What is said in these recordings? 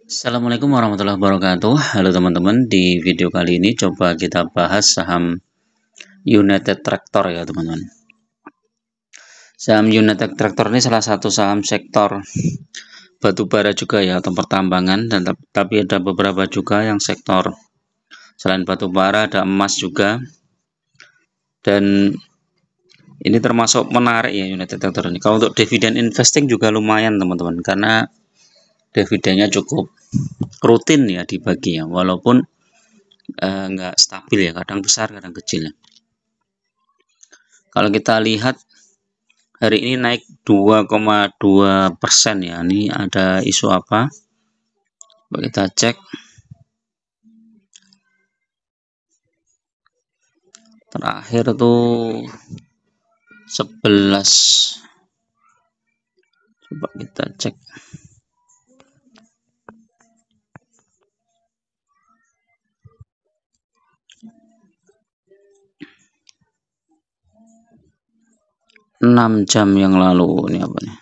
Assalamualaikum warahmatullahi wabarakatuh. Halo teman-teman, di video kali ini coba kita bahas saham United Tractor ya teman-teman. Saham United Tractor ini salah satu saham sektor batubara juga ya, atau pertambangan, dan tapi ada beberapa juga yang sektor selain batubara, ada emas juga. Dan ini termasuk menarik ya United Tractor ini. Kalau untuk dividen investing juga lumayan teman-teman, karena dividennya cukup rutin ya dibagi ya, walaupun nggak stabil ya, kadang besar kadang kecil ya. Kalau kita lihat hari ini naik 2,2% ya. Ini ada isu apa? Coba kita cek. Terakhir tuh 11. Coba kita cek. Enam jam yang lalu ini apa nih?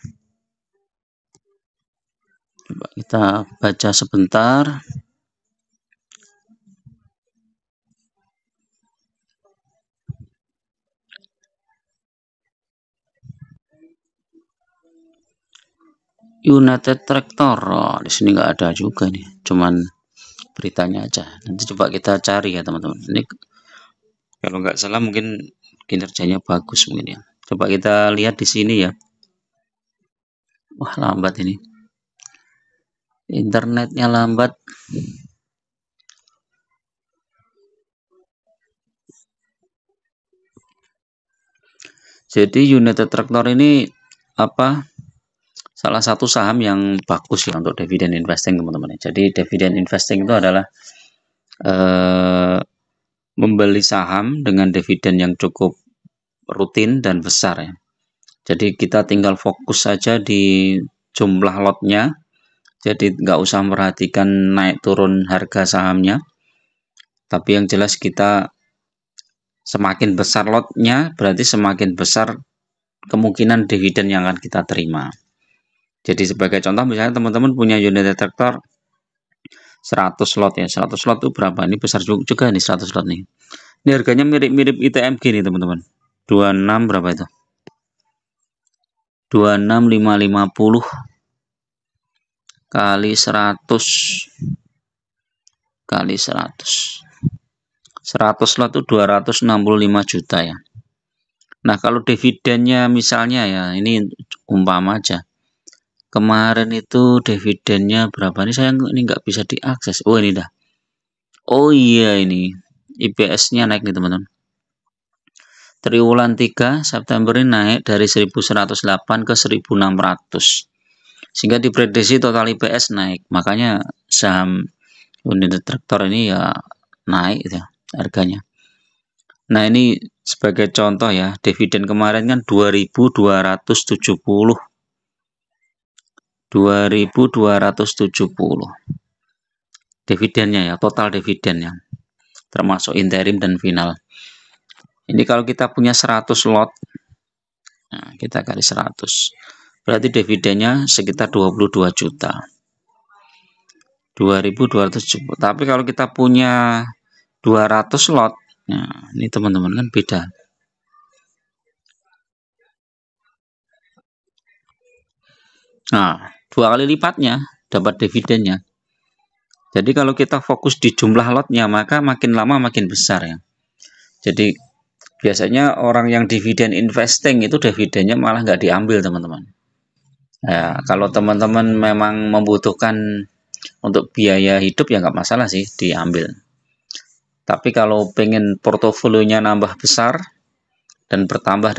Coba kita baca sebentar. United Tractor, di sini nggak ada juga nih, cuman beritanya aja. Nanti coba kita cari ya teman-teman. Ini kalau nggak salah mungkin kinerjanya bagus mungkin ya. Coba kita lihat di sini ya. Wah, lambat ini. Internetnya lambat. Jadi United Tractor ini apa? Salah satu saham yang bagus ya untuk dividen investing teman-teman. Jadi dividen investing itu adalah membeli saham dengan dividen yang cukup rutin dan besar ya. Jadi kita tinggal fokus saja di jumlah lotnya. Jadi nggak usah memperhatikan naik turun harga sahamnya. Tapi yang jelas kita semakin besar lotnya, berarti semakin besar kemungkinan dividen yang akan kita terima. Jadi sebagai contoh, misalnya teman-teman punya United Tractor 100 lot ya. 100 lot itu berapa? Ini besar juga nih 100 lot nih. Ini harganya mirip-mirip ITMG nih teman-teman. 26 berapa itu? 26550 kali 100 kali 100. 100 lot itu 265 juta ya. Nah, kalau dividennya misalnya ya, ini umpama aja. Kemarin itu dividennya berapa? Ini saya ini nggak bisa diakses. Oh, ini dah. Oh iya, ini IPS-nya naik nih teman-teman. Triwulan 3 September ini naik dari 1108 ke 1600. Sehingga diprediksi total IPS naik. Makanya saham United Tractor ini ya naik ya harganya. Nah, ini sebagai contoh ya, dividen kemarin kan 2270. 2270 dividennya ya, total dividennya termasuk interim dan final. Ini kalau kita punya 100 lot, nah kita kali 100 berarti dividennya sekitar 22 juta, 2270. Tapi kalau kita punya 200 lot, nah ini teman-teman kan beda. Nah, 2 kali lipatnya dapat dividennya. Jadi kalau kita fokus di jumlah lotnya, maka makin lama makin besar ya. Jadi biasanya orang yang dividen investing itu dividennya malah nggak diambil teman-teman. Ya, kalau teman-teman memang membutuhkan untuk biaya hidup ya nggak masalah sih diambil. Tapi kalau pengen portofolionya nambah besar dan bertambah,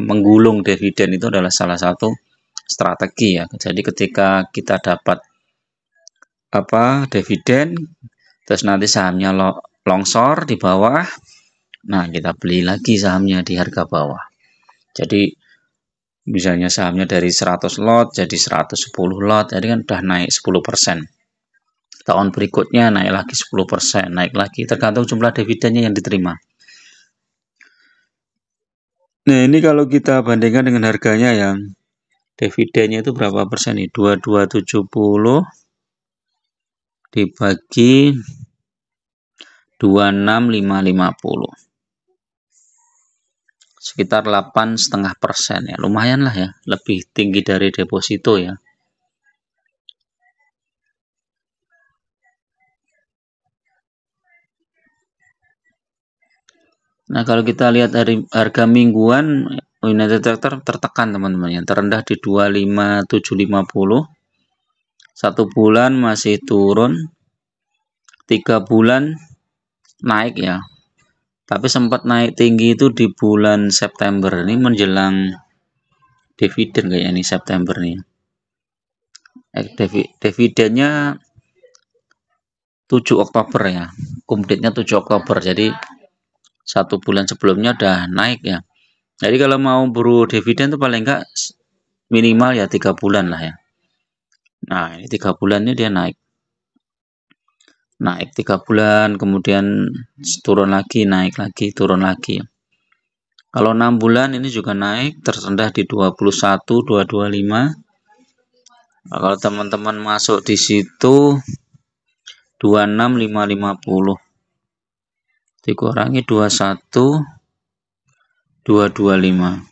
menggulung dividen itu adalah salah satu strategi ya. Jadi ketika kita dapat dividen, terus nanti sahamnya longsor di bawah, nah kita beli lagi sahamnya di harga bawah. Jadi misalnya sahamnya dari 100 lot jadi 110 lot, jadi kan udah naik 10%. Tahun berikutnya naik lagi 10%, naik lagi, tergantung jumlah dividennya yang diterima. Nah, ini kalau kita bandingkan dengan harganya yang Dividennya itu berapa persen nih? 2270 dibagi 26550. Sekitar 8,5% ya. Lumayan lah ya. Lebih tinggi dari deposito ya. Nah, kalau kita lihat dari harga mingguan, United Tractor tertekan teman-teman, yang terendah di 25750. 1 bulan masih turun, 3 bulan naik ya. Tapi sempat naik tinggi itu di bulan September, ini menjelang dividen kayaknya nih September nih. Dividennya 7 Oktober ya. Komplitnya 7 Oktober. Jadi 1 bulan sebelumnya udah naik ya. Jadi kalau mau buru dividen tuh paling enggak minimal ya 3 bulan lah ya. Nah, ini 3 bulan ini dia naik. Naik 3 bulan, kemudian turun lagi, naik lagi, turun lagi. Kalau 6 bulan ini juga naik, terendah di 21.225. Nah, kalau teman-teman masuk di situ 26.550 dikurangi 21.225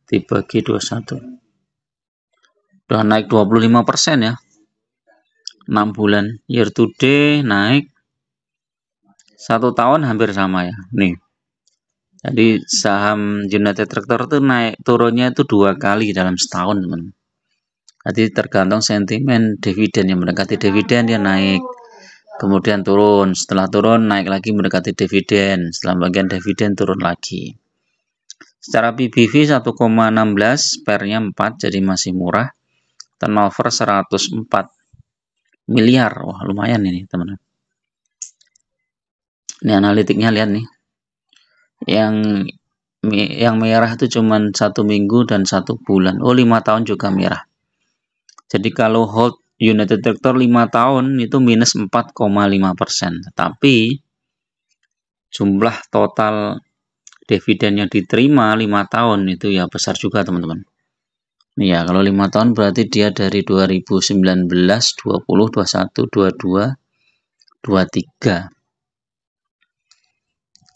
dibagi 21. Udah naik 25% ya. 6 bulan. Year to day naik 1 tahun hampir sama ya. Nih. Jadi saham United Tractor itu naik turunnya itu 2 kali dalam setahun, teman. Jadi tergantung sentimen dividen, yang mendekati dividen dia naik, kemudian turun, setelah turun naik lagi mendekati dividen, setelah bagian dividen turun lagi. Secara PBV 1,16, pernya 4, jadi masih murah. Turnover 104 miliar, wah lumayan ini teman-teman. Ini analitiknya lihat nih. Yang merah itu cuma 1 minggu dan 1 bulan. Oh, 5 tahun juga merah. Jadi kalau hold United Tractor 5 tahun itu minus 4,5%. Tapi jumlah total dividen yang diterima 5 tahun itu ya besar juga teman-teman. Ya, kalau 5 tahun berarti dia dari 2019, 20, 21, 22, 23.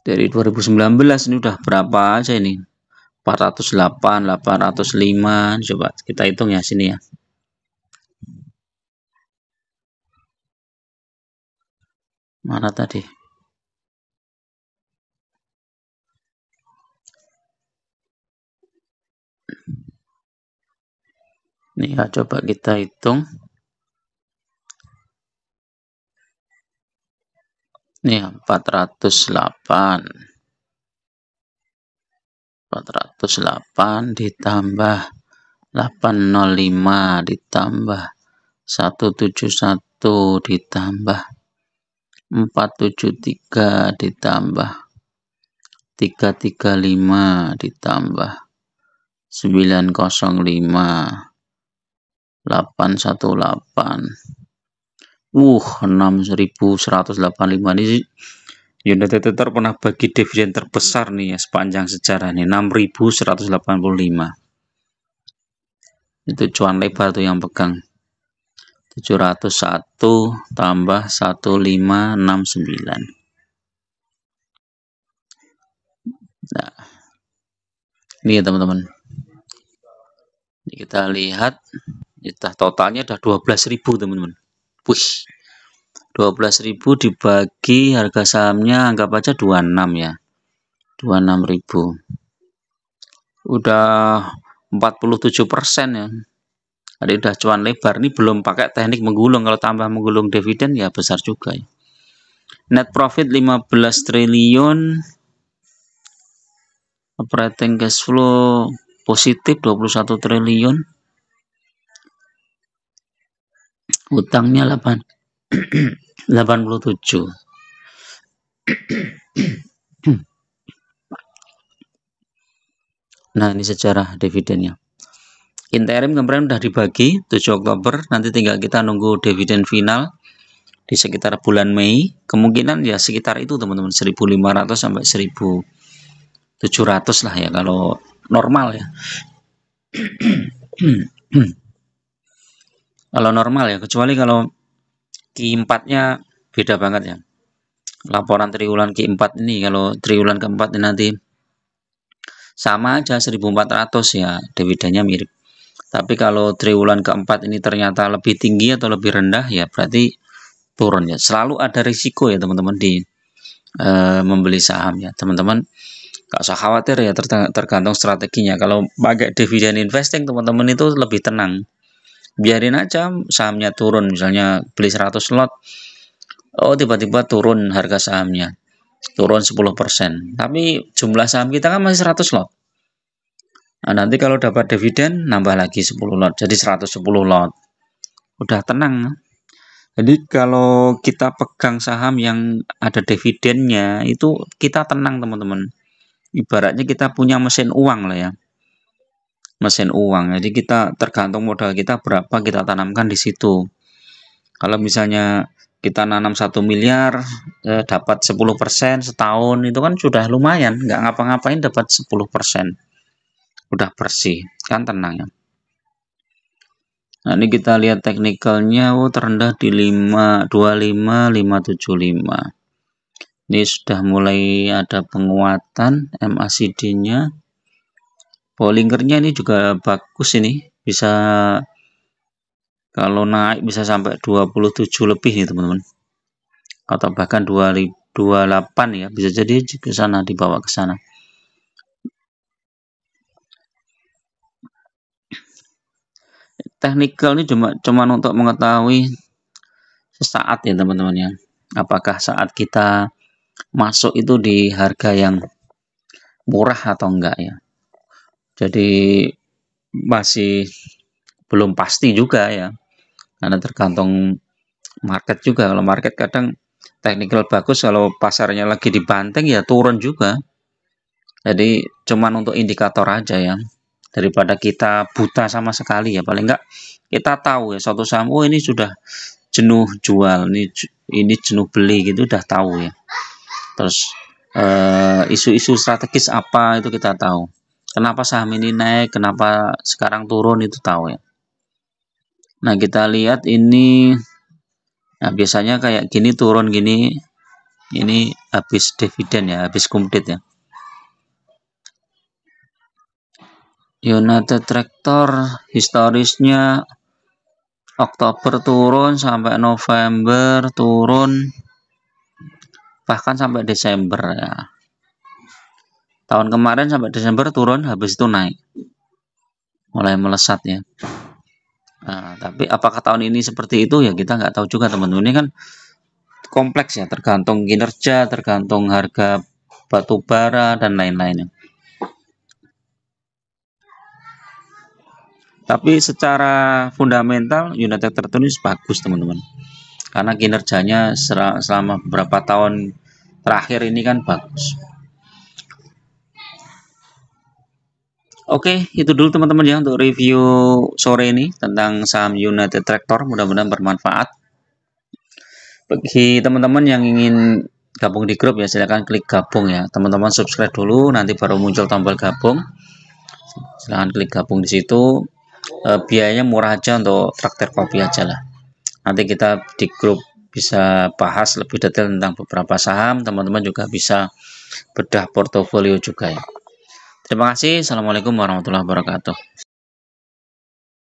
Dari 2019 ini udah berapa aja ini? 408, 805. Coba kita hitung ya sini ya. Mana tadi? Nih ya, coba kita hitung. Nih 408 ditambah 805 ditambah 171 ditambah 473 ditambah 335 ditambah 905 818 6.185 ini United Tractor pernah bagi dividen terbesar nih ya sepanjang sejarah nih, 6.185. Itu cuan lebar tuh yang pegang. 701 tambah 1569. Nah, ini ya teman-teman. Kita lihat totalnya udah 12.000 teman-teman. Push. 12.000 dibagi harga sahamnya anggap aja 26 ya. 26.000. Udah 47% ya. Jadi udah cuan lebar. Ini belum pakai teknik menggulung. Kalau tambah menggulung dividen ya besar juga ya. Net profit 15 triliun. Operating cash flow positif 21 triliun. Utangnya 87. Nah, ini sejarah dividennya. Interim kemarin udah dibagi 7 Oktober, nanti tinggal kita nunggu dividen final di sekitar bulan Mei. Kemungkinan ya sekitar itu teman-teman, 1.500 sampai 1.700 lah ya kalau normal ya. Kalau normal ya, kecuali kalau Q4-nya beda banget ya. Laporan triwulan Q4 ini, kalau triwulan keempat ini nanti sama aja 1.400 ya, dividennya mirip. Tapi kalau triwulan keempat ini ternyata lebih tinggi atau lebih rendah ya berarti turun ya. Selalu ada risiko ya teman-teman di membeli saham ya. Teman-teman gak usah khawatir ya, tergantung strateginya. Kalau pakai dividen investing teman-teman itu lebih tenang. Biarin aja sahamnya turun, misalnya beli 100 lot, oh tiba-tiba turun harga sahamnya, turun 10%. Tapi jumlah saham kita kan masih 100 lot. Nah, nanti kalau dapat dividen nambah lagi 10 lot, jadi 110 lot. Udah tenang. Jadi kalau kita pegang saham yang ada dividennya itu kita tenang teman-teman. Ibaratnya kita punya mesin uang lah ya. Mesin uang. Jadi kita tergantung modal kita berapa kita tanamkan di situ. Kalau misalnya kita nanam 1 miliar dapat 10% setahun itu kan sudah lumayan, nggak ngapa-ngapain dapat 10%. Udah bersih, kan tenang ya. Nah, ini kita lihat teknikalnya, terendah di 525.575. Ini sudah mulai ada penguatan MACD-nya. Bollingernya ini juga bagus, ini bisa kalau naik bisa sampai 27 lebih nih teman-teman, atau bahkan 28 ya, bisa jadi ke sana, dibawa ke sana. Teknikal ini cuma untuk mengetahui sesaat ya teman-teman ya, apakah saat kita masuk itu di harga yang murah atau enggak ya. Jadi masih belum pasti juga ya, karena tergantung market juga. Kalau market kadang teknikal bagus, kalau pasarnya lagi dibanteng ya turun juga. Jadi cuman untuk indikator aja ya, daripada kita buta sama sekali ya. Paling enggak kita tahu ya suatu saham, oh ini sudah jenuh jual, ini jenuh beli gitu, udah tahu ya. Terus isu-isu strategis apa itu kita tahu. Kenapa saham ini naik, kenapa sekarang turun itu tahu ya. Nah, kita lihat ini, nah biasanya kayak gini turun gini, ini habis dividen ya, habis komplit ya. United Tractor historisnya Oktober turun sampai November turun, bahkan sampai Desember ya. Tahun kemarin sampai Desember turun, habis itu naik, mulai melesat ya. Nah, tapi apakah tahun ini seperti itu ya kita nggak tahu juga teman-teman. Ini kan kompleks ya, tergantung kinerja, tergantung harga batu bara dan lain-lainnya. Tapi secara fundamental United Tractor ini bagus teman-teman, karena kinerjanya selama beberapa tahun terakhir ini kan bagus. Oke, itu dulu teman-teman ya untuk review sore ini tentang saham United Tractor. Mudah-mudahan bermanfaat. Bagi teman-teman yang ingin gabung di grup ya, silahkan klik gabung ya. Teman-teman subscribe dulu, nanti baru muncul tombol gabung. Silahkan klik gabung di situ. Biayanya murah aja, untuk traktir kopi aja lah. Nanti kita di grup bisa bahas lebih detail tentang beberapa saham. Teman-teman juga bisa bedah portofolio juga ya. Terima kasih. Assalamualaikum warahmatullahi wabarakatuh.